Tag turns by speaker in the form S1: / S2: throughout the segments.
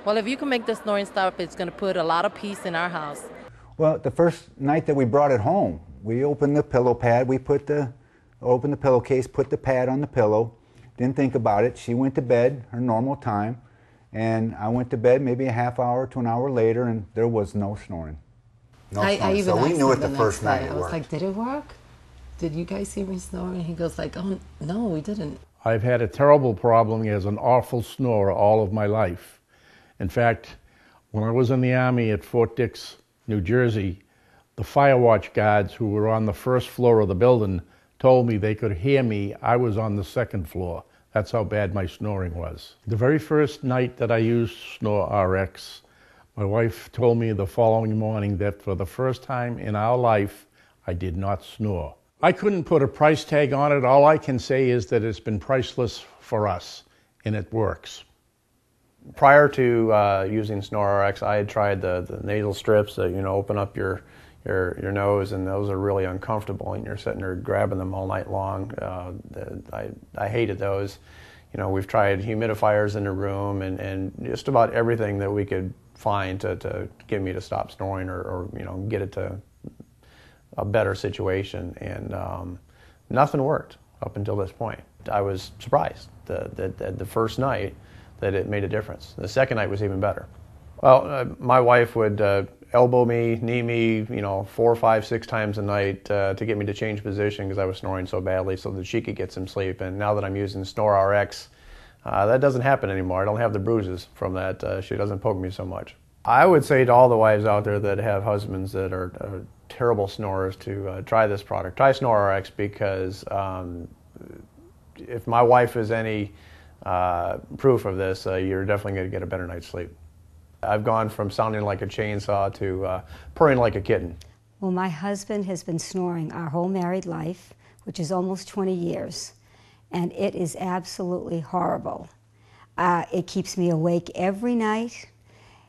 S1: Well, if you can make the snoring stop, it's going to put a lot of peace in our house.
S2: Well, the first night that we brought it home, we opened the pillow pad, opened the pillowcase, put the pad on the pillow, didn't think about it. She went to bed her normal time, and I went to bed maybe a half hour to an hour later, and there was no snoring.
S3: No
S4: I
S3: snoring.
S4: even
S3: So we
S4: asked
S3: knew
S4: him
S3: it the first
S4: next
S3: night
S4: day.
S3: it
S4: I was
S3: worked.
S4: like, did it work? Did you guys see me snoring? He goes like, oh, no, we didn't.
S5: I've had a terrible problem as an awful snorer all of my life. In fact, when I was in the Army at Fort Dix, New Jersey, the fire watch guards who were on the first floor of the building told me they could hear me. I was on the second floor. That's how bad my snoring was. The very first night that I used SnoreRx, my wife told me the following morning that for the first time in our life, I did not snore. I couldn't put a price tag on it. All I can say is that it's been priceless for us, and it works.
S6: Prior to using SnoreRx, I had tried the nasal strips that open up your nose, and those are really uncomfortable, and you're sitting there grabbing them all night long. I hated those. We've tried humidifiers in the room and just about everything that we could find to get me to stop snoring or get it to a better situation, and nothing worked up until this point. I was surprised that the first night that it made a difference. The second night was even better. Well, my wife would elbow me, knee me, 4, 5, 6 times a night to get me to change position because I was snoring so badly so that she could get some sleep. And now that I'm using SnoreRx, that doesn't happen anymore. I don't have the bruises from that. She doesn't poke me so much. I would say to all the wives out there that have husbands that are terrible snorers to try this product. Try SnoreRx because if my wife is any proof of this, you're definitely going to get a better night's sleep. I've gone from sounding like a chainsaw to purring like a kitten.
S7: Well, my husband has been snoring our whole married life, which is almost 20 years, and it is absolutely horrible. It keeps me awake every night.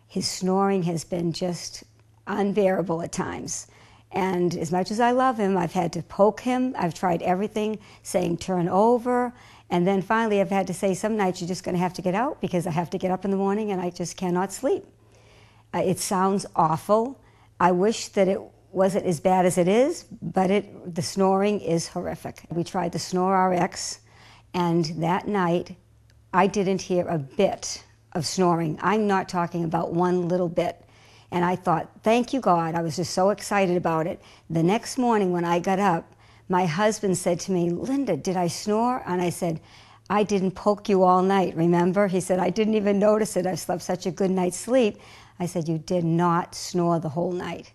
S7: His snoring has been just unbearable at times. And as much as I love him, I've had to poke him. I've tried everything, saying turn over. And then finally I've had to say some nights you're just going to have to get out because I have to get up in the morning and I just cannot sleep. It sounds awful. I wish that it wasn't as bad as it is, but the snoring is horrific. We tried the SnoreRx, and that night I didn't hear a bit of snoring. I'm not talking about one little bit. And I thought, thank you, God. I was just so excited about it. The next morning when I got up, my husband said to me, Linda, did I snore? And I said, I didn't poke you all night, remember? He said, I didn't even notice it. I slept such a good night's sleep. I said, you did not snore the whole night.